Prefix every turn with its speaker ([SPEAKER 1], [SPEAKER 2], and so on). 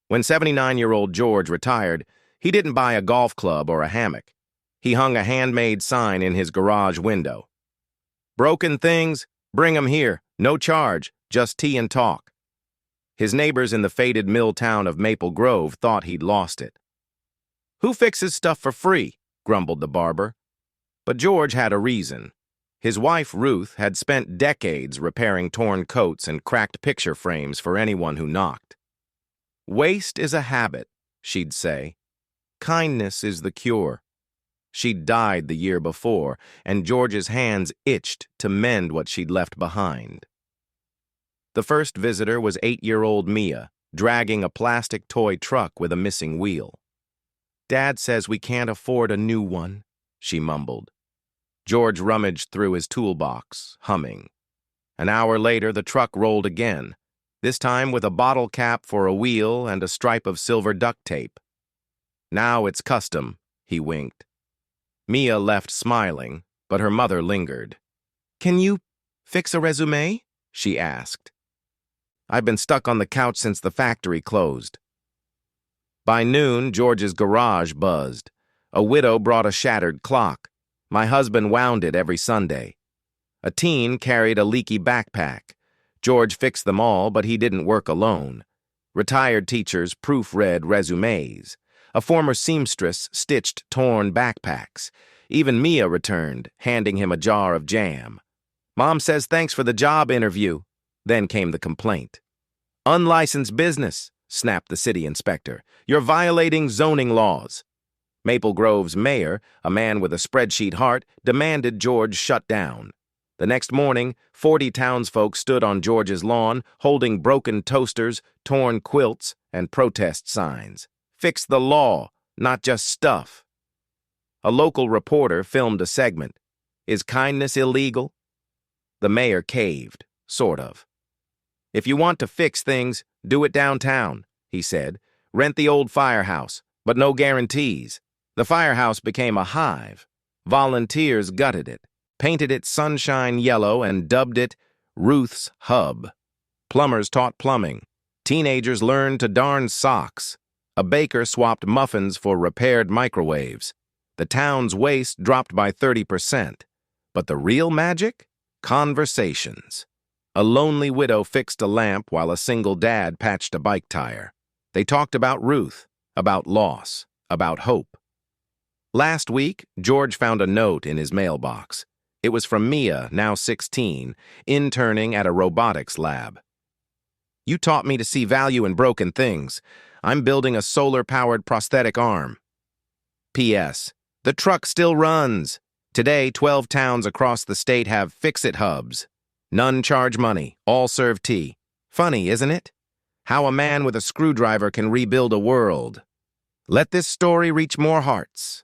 [SPEAKER 1] When 79-year-old George retired, he didn't buy a golf club or a hammock. He hung a handmade sign in his garage window. "Broken things? Bring 'em here. No charge, just tea and talk." His neighbors in the faded mill town of Maple Grove thought he'd lost it. "Who fixes stuff for free?" grumbled the barber. But George had a reason. His wife, Ruth, had spent decades repairing torn coats and cracked picture frames for anyone who knocked. "Waste is a habit," she'd say. "Kindness is the cure." She'd died the year before, and George's hands itched to mend what she'd left behind. The first visitor was 8-year-old Mia, dragging a plastic toy truck with a missing wheel. "Dad says we can't afford a new one," she mumbled. George rummaged through his toolbox, humming. An hour later, the truck rolled again, this time with a bottle cap for a wheel and a stripe of silver duct tape. "Now it's custom," he winked. Mia left smiling, but her mother lingered. "Can you fix a resume?" she asked. "I've been stuck on the couch since the factory closed." By noon, George's garage buzzed. A widow brought a shattered clock. My husband wound it every Sunday. A teen carried a leaky backpack. George fixed them all, but he didn't work alone. Retired teachers proofread resumes. A former seamstress stitched torn backpacks. Even Mia returned, handing him a jar of jam. "Mom says thanks for the job interview." Then came the complaint. "Unlicensed business," snapped the city inspector. "You're violating zoning laws." Maple Grove's mayor, a man with a spreadsheet heart, demanded George shut down. The next morning, 40 townsfolk stood on George's lawn, holding broken toasters, torn quilts, and protest signs. Fix the law, not just stuff. A local reporter filmed a segment. "Is kindness illegal?" The mayor caved, sort of. "If you want to fix things, do it downtown," he said. "Rent the old firehouse, but no guarantees." The firehouse became a hive. Volunteers gutted it, painted it sunshine yellow, and dubbed it Ruth's Hub. Plumbers taught plumbing. Teenagers learned to darn socks. A baker swapped muffins for repaired microwaves. The town's waste dropped by 30%. But the real magic? Conversations. A lonely widow fixed a lamp while a single dad patched a bike tire. They talked about Ruth, about loss, about hope. Last week, George found a note in his mailbox. It was from Mia, now 16, interning at a robotics lab. "You taught me to see value in broken things. I'm building a solar-powered prosthetic arm. P.S. The truck still runs. Today, 12 towns across the state have fix-it hubs. None charge money, all serve tea. Funny, isn't it? How a man with a screwdriver can rebuild a world. Let this story reach more hearts.